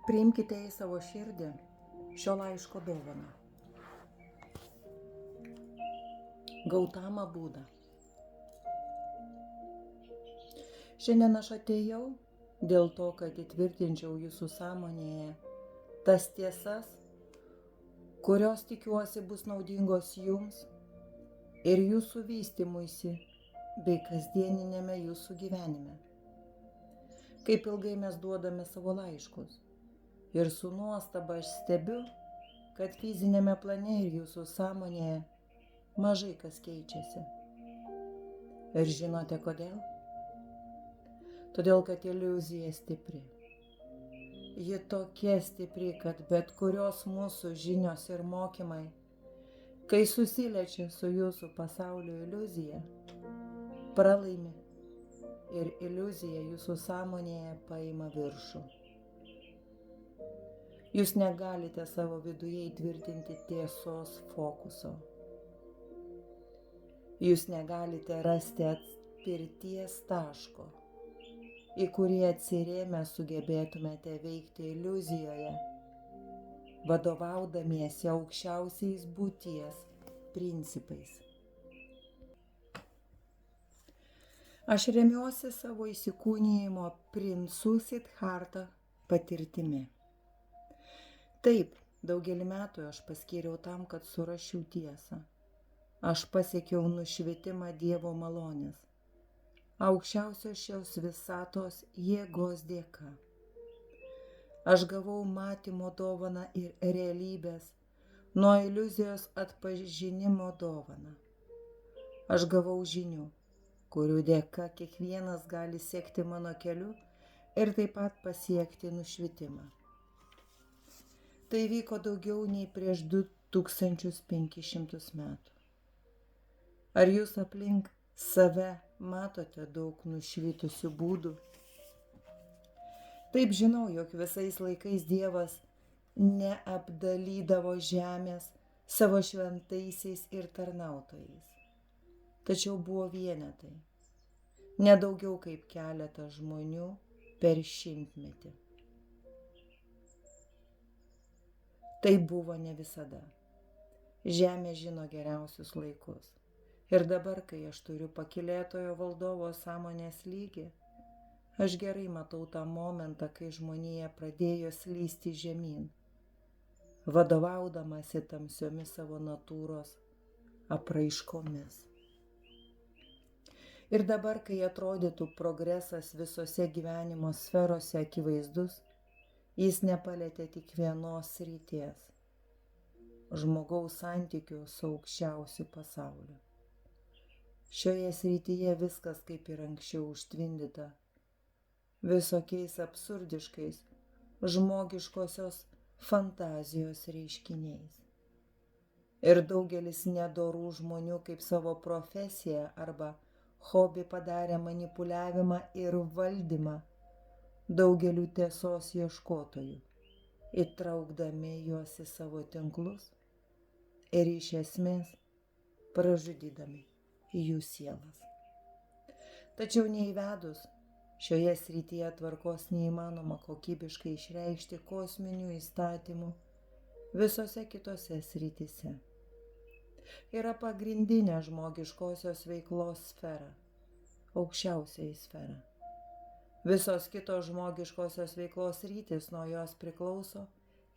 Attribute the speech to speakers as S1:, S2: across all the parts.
S1: Priimkite į savo širdį šio laiško dovaną. Gautama Buda. Šiandien aš atėjau dėl to, kad įtvirtinčiau jūsų sąmonėje tas tiesas, kurios tikiuosi bus naudingos jums ir jūsų vystymuisi bei kasdieninėme jūsų gyvenime. Kaip ilgai mes duodame savo laiškus. Ir su nuostaba aš stebiu, kad fizinėme plane ir jūsų sąmonėje mažai kas keičiasi. Ir žinote kodėl? Todėl, kad iliuzija stipri. Ji tokia stipri, kad bet kurios mūsų žinios ir mokymai, kai susiliečia su jūsų pasaulio iliuzija, pralaimi ir iliuzija jūsų sąmonėje paima viršų. Jūs negalite savo viduje įtvirtinti tiesos fokuso. Jūs negalite rasti atspirties taško, į kurį atsirėmę sugebėtumėte veikti iliuzijoje, vadovaudamiesi aukščiausiais būties principais. Aš remiuosi savo įsikūnijimo princu Siddharta patirtimi. Taip, daugelį metų aš paskyriau tam, kad surasčiau tiesą. Aš pasiekiau nušvitimą Dievo malonės, aukščiausios šios visatos jėgos dėka. Aš gavau matymo dovaną ir realybės, nuo iliuzijos atpažinimo dovaną. Aš gavau žinių, kurių dėka kiekvienas gali sekti mano keliu ir taip pat pasiekti nušvitimą. Tai vyko daugiau nei prieš 2500 metų. Ar jūs aplink save matote daug nušvitusių būdų? Taip žinau, jog visais laikais Dievas neapdalydavo žemės savo šventaisiais ir tarnautojais. Tačiau buvo vienetai, nedaugiau kaip keletas žmonių per šimtmetį. Tai buvo ne visada. Žemė žino geriausius laikus. Ir dabar, kai aš turiu pakylėtojo valdovo sąmonės lygį, aš gerai matau tą momentą, kai žmonija pradėjo slysti žemyn, vadovaudamasi tamsiomis savo natūros apraiškomis. Ir dabar, kai atrodytų progresas visose gyvenimo sferose akivaizdus, jis nepalietė tik vienos srities – žmogaus santykių su aukščiausiu pasauliu. Šioje srityje viskas kaip ir anksčiau užtvindyta, visokiais absurdiškais žmogiškosios fantazijos reiškiniais. Ir daugelis nedorų žmonių kaip savo profesiją arba hobį padarė manipuliavimą ir valdymą daugelių tiesos ieškotojų, įtraukdami juos į savo tinklus ir iš esmės pražudydami jų sielas. Tačiau neįvedus šioje srityje tvarkos neįmanoma kokybiškai išreikšti kosminių įstatymų visose kitose srityse. Yra pagrindinė žmogiškosios veiklos sfera, aukščiausioji sfera. Visos kitos žmogiškosios veiklos sritys nuo jos priklauso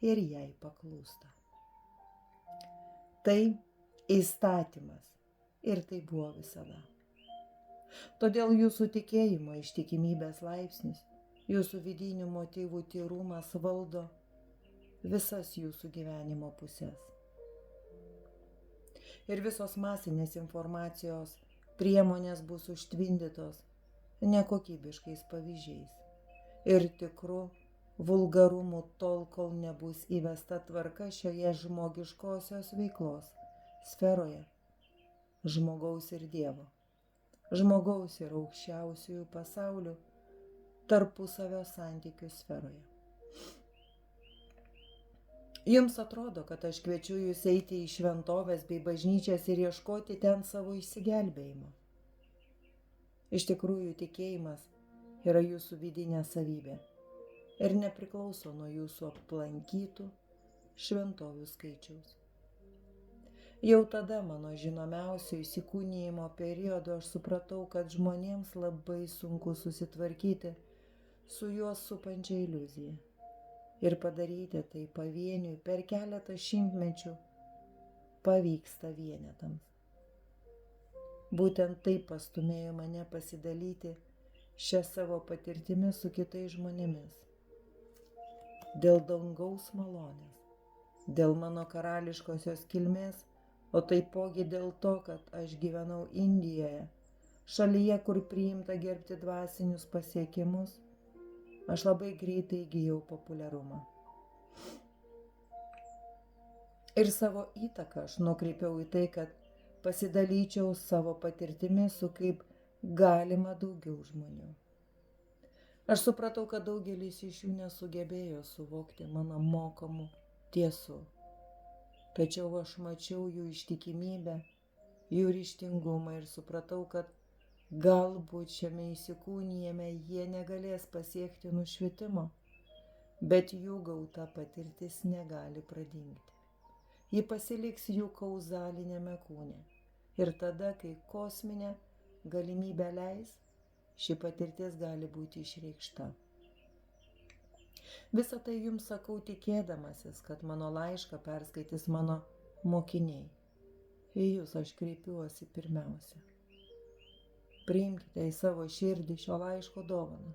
S1: ir jai paklūsta. Tai įstatymas ir tai buvo visada. Todėl jūsų tikėjimo ištikimybės laipsnis, jūsų vidinių motyvų tyrumas valdo visas jūsų gyvenimo pusės. Ir visos masinės informacijos priemonės bus užtvindytos nekokybiškais pavyzdžiais ir tikru vulgarumu tol, kol nebus įvesta tvarka šioje žmogiškosios veiklos sferoje, žmogaus ir Dievo, žmogaus ir aukščiausiųjų pasaulių tarpusavio santykių sferoje. Jums atrodo, kad aš kviečiu jūs eiti į šventoves bei bažnyčias ir ieškoti ten savo išsigelbėjimo. Iš tikrųjų, tikėjimas yra jūsų vidinė savybė. ir nepriklauso nuo jūsų aplankytų šventovių skaičiaus. Jau tada mano žinomiausio įsikūnijimo periodu aš supratau, kad žmonėms labai sunku susitvarkyti su juos supančia iliuzija. Ir padaryti tai pavieniui per keletą šimtmečių pavyksta vienetams. Būtent tai pastumėjo mane pasidalyti šią savo patirtimį su kitais žmonėmis. Dėl dangaus malonės, dėl mano karališkosios kilmės, o taipogi dėl to, kad aš gyvenau Indijoje, šalyje, kur priimta gerbti dvasinius pasiekimus, aš labai greitai įgijau populiarumą. Ir savo įtaką aš nukreipiau į tai, kad pasidalyčiau savo patirtimi su kaip galima daugiau žmonių. Aš supratau, kad daugelis iš jų nesugebėjo suvokti mano mokamų tiesų. Tačiau aš mačiau jų ištikimybę, jų ryžtingumą ir supratau, kad galbūt šiame įsikūnijime jie negalės pasiekti nušvitimo, bet jų gauta patirtis negali pradingti. Ji pasiliks jų kauzalinėme kūne. Ir tada, kai kosminė galimybė leis, ši patirtis gali būti išreikšta. Visą tai jums sakau tikėdamasis, kad mano laišką perskaitys mano mokiniai. Į jūs aš kreipiuosi pirmiausia. Priimkite į savo širdį šio laiško dovaną.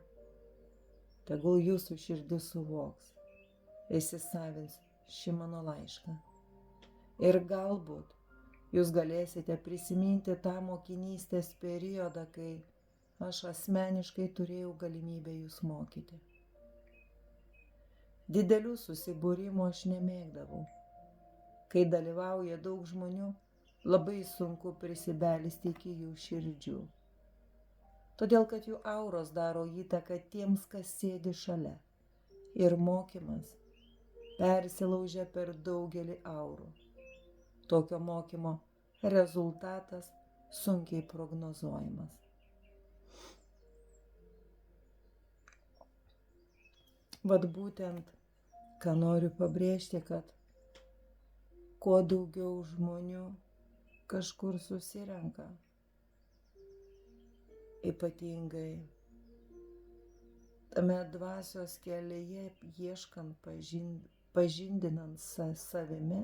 S1: Tegul jūsų širdis suvoks, įsisavins šį mano laišką. Ir galbūt jūs galėsite prisiminti tą mokinystės periodą, kai aš asmeniškai turėjau galimybę jūs mokyti. Didelių susibūrimų aš nemėgdavau. Kai dalyvauja daug žmonių, labai sunku prisibelsti iki jų širdžių. Todėl, kad jų auros daro įtaką tiems, kas sėdi šalia. Ir mokymas persilaužia per daugelį aurų. Tokio mokymo rezultatas sunkiai prognozuojamas. Vat būtent, ką noriu pabrėžti, kad kuo daugiau žmonių kažkur susirenka, ypatingai tame dvasios kelyje ieškant, pažindinant savimi,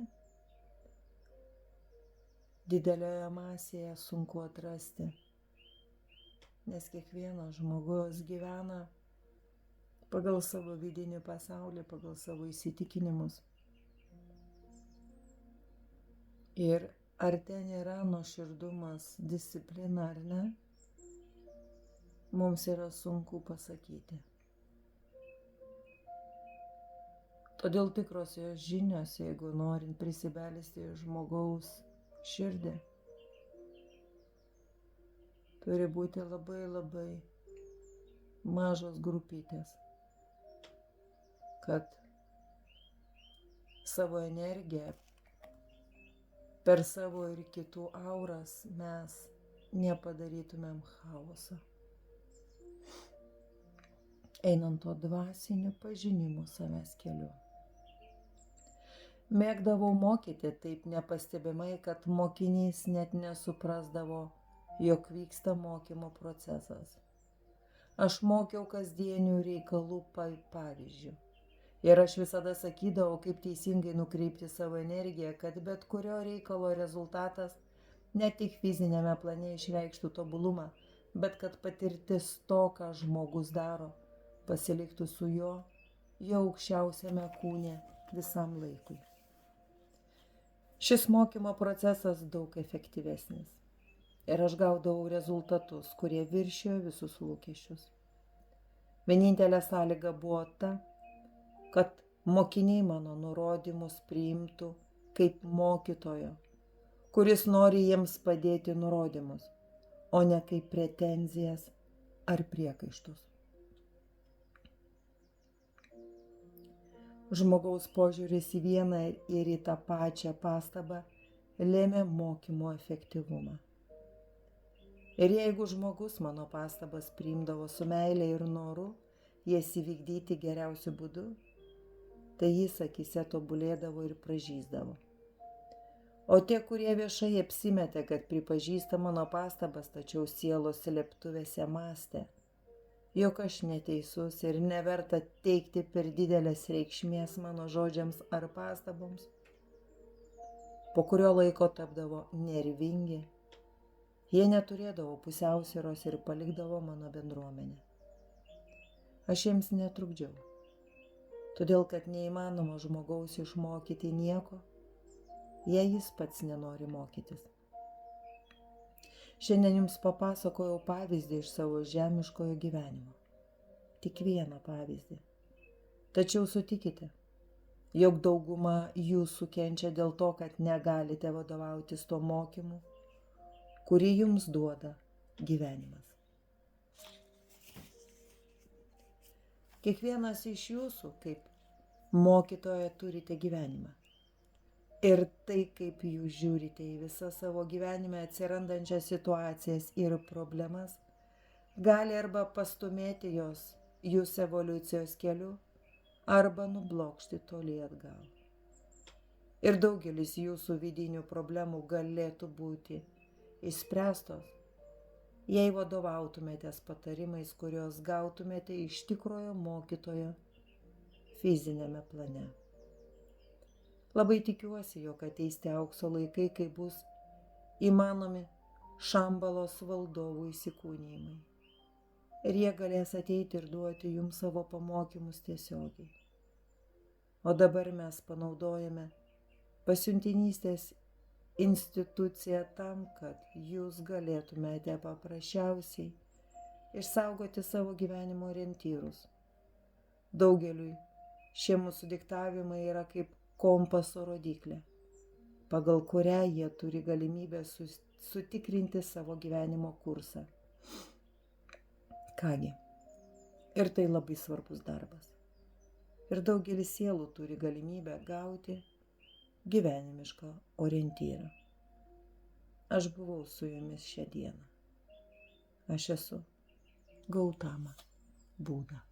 S1: didelioje masėje sunku atrasti, nes kiekvienas žmogus gyvena pagal savo vidinį pasaulį, pagal savo įsitikinimus. Ir ar ten yra nuoširdumas, disciplina ar ne, mums yra sunku pasakyti. Todėl tikrosios žinios, jeigu norint prisibelsti į žmogaus širdį, turi būti labai labai mažos grupytės, kad savo energiją per savo ir kitų auras mes nepadarytumėm chaoso, einant to dvasiniu pažinimu savęs keliu. Mėgdavau mokyti taip nepastebimai, kad mokinys net nesuprasdavo, jog vyksta mokymo procesas. Aš mokiau kasdienių reikalų pavyzdžių. Ir aš visada sakydavau, kaip teisingai nukreipti savo energiją, kad bet kurio reikalo rezultatas ne tik fizinėme plane išreikštų tobulumą, bet kad patirtis to, ką žmogus daro, pasiliktų su jo aukščiausiame kūne visam laikui. Šis mokymo procesas daug efektyvesnis. Ir aš gaudavau rezultatus, kurie viršijo visus lūkesčius. Vienintelė sąlyga buvo ta, kad mokiniai mano nurodymus priimtų kaip mokytojo, kuris nori jiems padėti nurodymus, o ne kaip pretenzijas ar priekaištus. Žmogaus požiūris į vieną ir į tą pačią pastabą lėmė mokymo efektyvumą. Ir jeigu žmogus mano pastabas priimdavo su meile ir noru, jas įvykdyti geriausiu būdu, tai jis akyse tobulėdavo ir pražysdavo. O tie, kurie viešai apsimetė, kad pripažįsta mano pastabas, tačiau sielos slėptuvėse mąstė, jog aš neteisus ir neverta teikti per didelės reikšmės mano žodžiams ar pastaboms, po kurio laiko tapdavo nervingi, jie neturėdavo pusiausvyros ir palikdavo mano bendruomenę. Aš jiems netrukdžiau, todėl kad neįmanoma žmogaus išmokyti nieko, jei jis pats nenori mokytis. Šiandien jums papasakojau pavyzdį iš savo žemiškojo gyvenimo. Tik vieną pavyzdį. Tačiau sutikite, jog dauguma jūsų kenčia dėl to, kad negalite vadovautis tuo mokymu, kurį jums duoda gyvenimas. Kiekvienas iš jūsų, kaip mokytoja, turite gyvenimą. Ir tai, kaip jūs žiūrite į visas savo gyvenime atsirandančias situacijas ir problemas, gali arba pastumėti jūs evoliucijos keliu, arba nublokšti toli atgal. Ir daugelis jūsų vidinių problemų galėtų būti išspręstos, jei vadovautumėtės patarimais, kuriuos gautumėte iš tikrojo mokytojo fizinėme plane. Labai tikiuosi, jog ateis tie aukso laikai, kai bus įmanomi Šambalos valdovų įsikūnijimai. Ir jie galės ateiti ir duoti jums savo pamokymus tiesiogiai. O dabar mes panaudojame pasiuntinystės instituciją tam, kad jūs galėtumėte paprasčiausiai išsaugoti savo gyvenimo orientyrus. Daugeliui šie mūsų diktavimai yra kaip kompaso rodyklė, pagal kurią jie turi galimybę sutikrinti savo gyvenimo kursą. Kągi, ir tai labai svarbus darbas. Ir daugelis sielų turi galimybę gauti gyvenimišką orientyrą. Aš buvau su jumis šią dieną. Aš esu Gautama Buda.